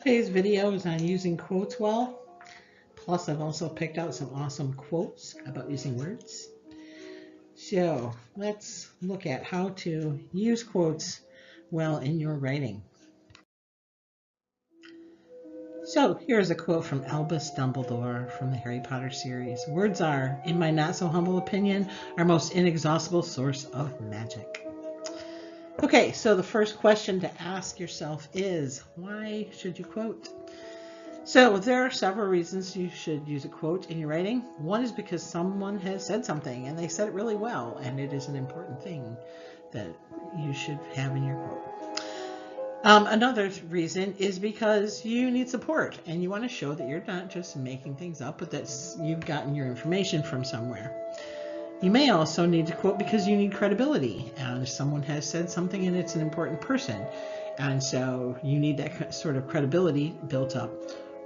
Today's video is on using quotes well. Plus, I've also picked out some awesome quotes about using words. So let's look at how to use quotes well in your writing. So here's a quote from Albus Dumbledore from the Harry Potter series. Words are, in my not so humble opinion, our most inexhaustible source of magic. Okay, so the first question to ask yourself is, why should you quote? So there are several reasons you should use a quote in your writing. One is because someone has said something and they said it really well, and it is an important thing that you should have in your quote. Another reason is because you need support and you want to show that you're not just making things up, but that you've gotten your information from somewhere. You may also need to quote because you need credibility, and someone has said something and it's an important person, and so you need that sort of credibility built up.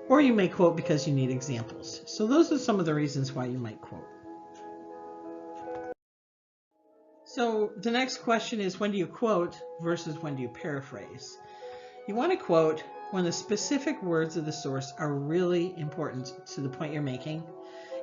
Or you may quote because you need examples. So those are some of the reasons why you might quote. So the next question is, when do you quote versus when do you paraphrase? You want to quote when the specific words of the source are really important to the point you're making.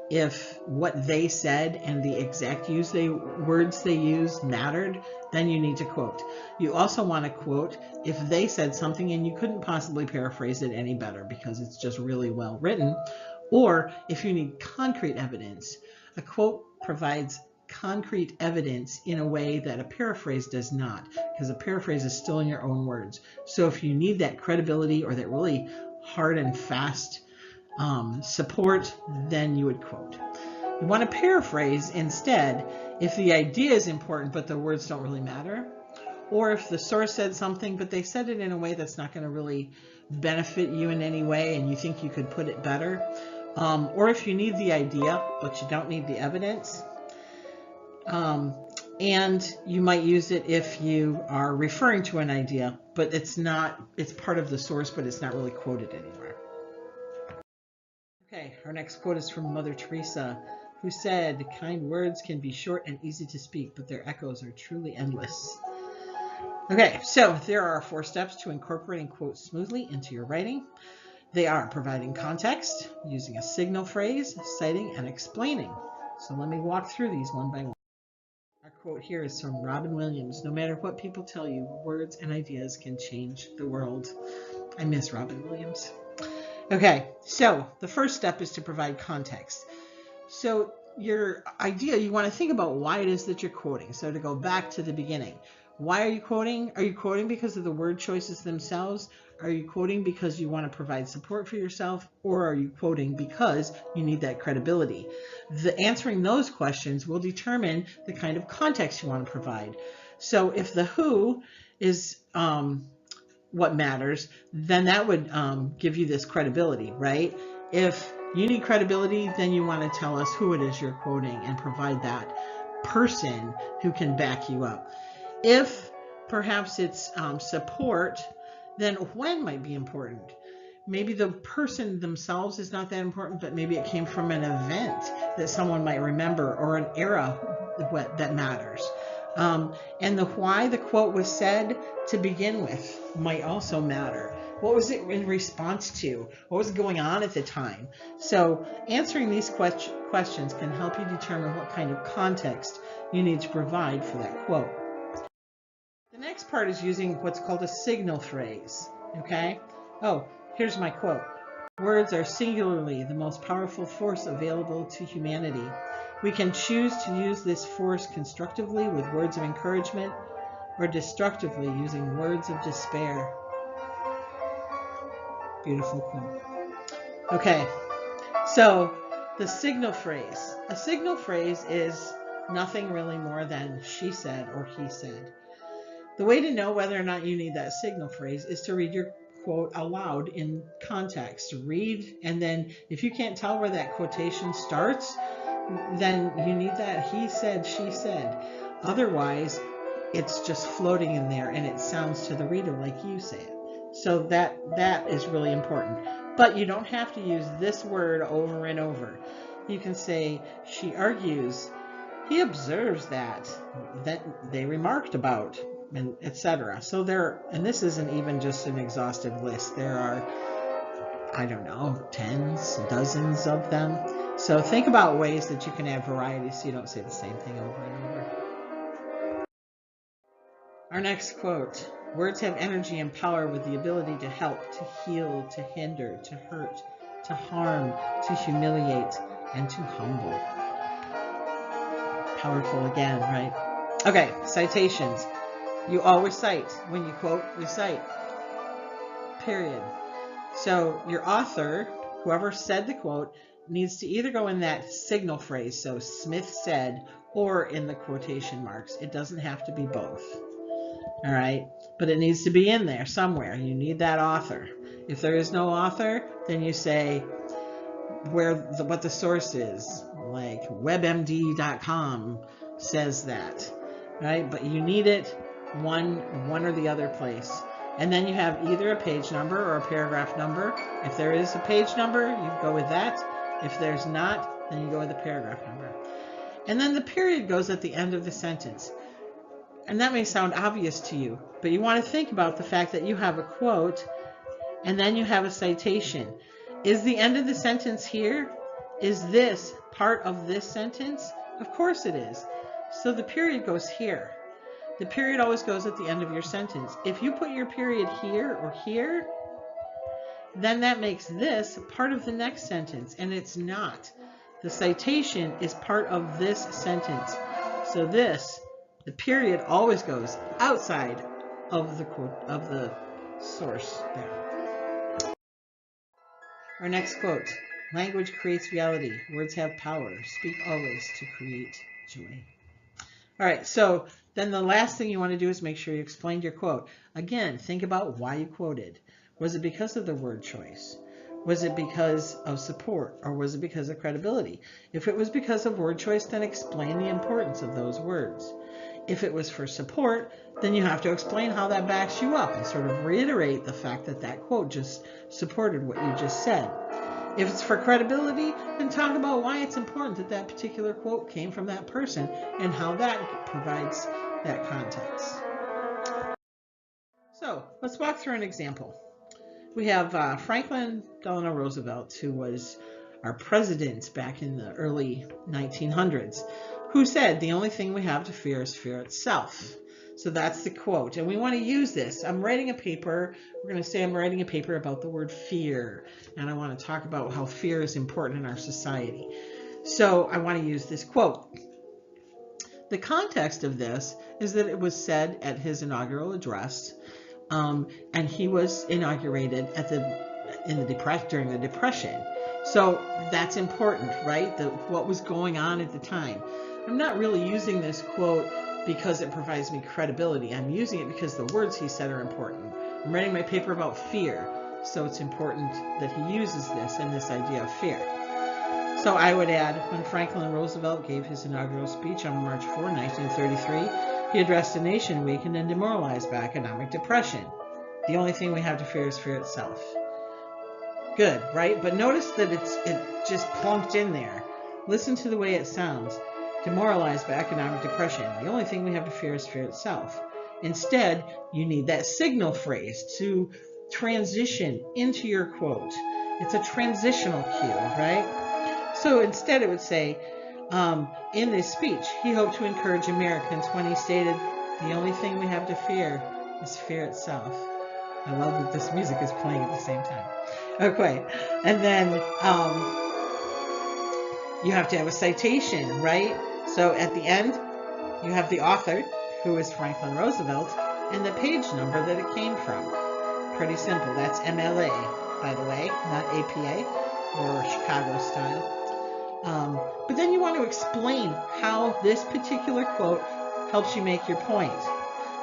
If what they said and the exact words they used mattered, then you need to quote. You also want to quote if they said something and you couldn't possibly paraphrase it any better because it's just really well written, or if you need concrete evidence. A quote provides concrete evidence in a way that a paraphrase does not, because a paraphrase is still in your own words. So if you need that credibility or that really hard and fast support, then you would quote. You want to paraphrase instead if the idea is important but the words don't really matter, or if the source said something but they said it in a way that's not going to really benefit you in any way and you think you could put it better, or if you need the idea but you don't need the evidence. And you might use it if you are referring to an idea but it's part of the source but it's not really quoted anywhere. Okay, our next quote is from Mother Teresa, who said, "Kind words can be short and easy to speak, but their echoes are truly endless." Okay, so there are 4 steps to incorporating quotes smoothly into your writing. They are providing context, using a signal phrase, citing, and explaining. So let me walk through these one by one. Our quote here is from Robin Williams. "No matter what people tell you, words and ideas can change the world." I miss Robin Williams. Okay, so the first step is to provide context. So your idea, you want to think about why it is that you're quoting. So to go back to the beginning, why are you quoting? Are you quoting because of the word choices themselves? Are you quoting because you want to provide support for yourself? Or are you quoting because you need that credibility? Answering those questions will determine the kind of context you want to provide. So if the who is what matters, then that would give you this credibility, right? If you need credibility, then you want to tell us who it is you're quoting and provide that person who can back you up. If perhaps it's support, then when might be important. Maybe the person themselves is not that important, but maybe it came from an event that someone might remember or an era that matters. And the why the quote was said to begin with might also matter. What was it in response to? What was going on at the time? So answering these questions can help you determine what kind of context you need to provide for that quote. The next part is using what's called a signal phrase. Okay? Oh, here's my quote. "Words are singularly the most powerful force available to humanity. We can choose to use this force constructively with words of encouragement or destructively using words of despair." Beautiful quote. Okay, so the signal phrase. A signal phrase is nothing really more than she said or he said. The way to know whether or not you need that signal phrase is to read your quote aloud in context. Read, and then if you can't tell where that quotation starts, then you need that he said, she said. Otherwise, it's just floating in there and it sounds to the reader like you say it. So that is really important. But you don't have to use this word over and over. You can say, "She argues, he observes that they remarked about," and etc. So and this isn't even just an exhaustive list. There are I don't know, tens, dozens of them. So think about ways that you can add variety so you don't say the same thing over and over. Our next quote: words have energy and power with the ability to help, to heal, to hinder, to hurt, to harm, to humiliate, and to humble. Powerful again, right? Okay, citations. You always cite. When you quote, you cite. Period. So your author, whoever said the quote, needs to either go in that signal phrase, so Smith said, or in the quotation marks. It doesn't have to be both. All right, but it needs to be in there somewhere. You need that author. If there is no author, then you say what the source is, like webmd.com says that, right? But you need it one or the other place. And then you have either a page number or a paragraph number. If there is a page number, you go with that. If there's not, then you go with the paragraph number. And then the period goes at the end of the sentence. And that may sound obvious to you, but you want to think about the fact that you have a quote and then you have a citation. Is the end of the sentence here? Is this part of this sentence? Of course it is. So the period goes here. The period always goes at the end of your sentence. If you put your period here or here, then that makes this part of the next sentence, and it's not. The citation is part of this sentence. So the period always goes outside of the quote, of the source there. Our next quote: language creates reality. Words have power. Speak always to create joy. All right, so then the last thing you want to do is make sure you explained your quote. Again, think about why you quoted. Was it because of the word choice? Was it because of support, or was it because of credibility? If it was because of word choice, then explain the importance of those words. If it was for support, then you have to explain how that backs you up and sort of reiterate the fact that that quote just supported what you just said. If it's for credibility, then talk about why it's important that that particular quote came from that person and how that provides that context. So let's walk through an example. We have Franklin Delano Roosevelt, who was our president back in the early 1900s, who said, "The only thing we have to fear is fear itself." So that's the quote, and we want to use this. I'm writing a paper. We're going to say I'm writing a paper about the word fear, and I want to talk about how fear is important in our society. So I want to use this quote. The context of this is that it was said at his inaugural address, and he was inaugurated at during the Depression. So that's important, right? What was going on at the time. I'm not really using this quote because it provides me credibility. I'm using it because the words he said are important. I'm writing my paper about fear, so it's important that he uses this and this idea of fear. So I would add, when Franklin Roosevelt gave his inaugural speech on March 4, 1933, he addressed a nation weakened and demoralized by economic depression. The only thing we have to fear is fear itself. Good, right? But notice that it just plunked in there. Listen to the way it sounds. Demoralized by economic depression. The only thing we have to fear is fear itself. Instead, you need that signal phrase to transition into your quote. It's a transitional cue, right? So instead it would say, in this speech, he hoped to encourage Americans when he stated, "The only thing we have to fear is fear itself." I love that this music is playing at the same time. Okay, and then you have to have a citation, right? So at the end, you have the author, who is Franklin Roosevelt, and the page number that it came from. Pretty simple. That's MLA, by the way, not APA or Chicago style. But then you want to explain how this particular quote helps you make your point.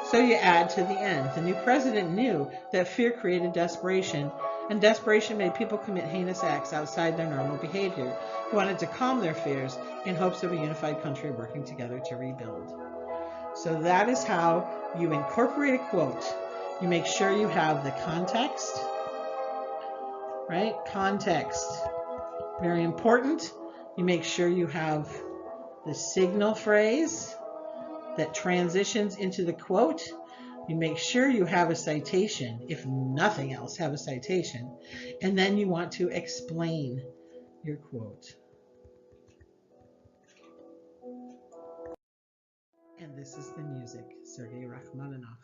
So you add to the end, the new president knew that fear created desperation, and desperation made people commit heinous acts outside their normal behavior. He wanted to calm their fears in hopes of a unified country working together to rebuild. So that is how you incorporate a quote. You make sure you have the context, right? Context, very important. You make sure you have the signal phrase that transitions into the quote. You make sure you have a citation, if nothing else, have a citation, and then you want to explain your quote. And this is the music, Sergei Rachmaninoff.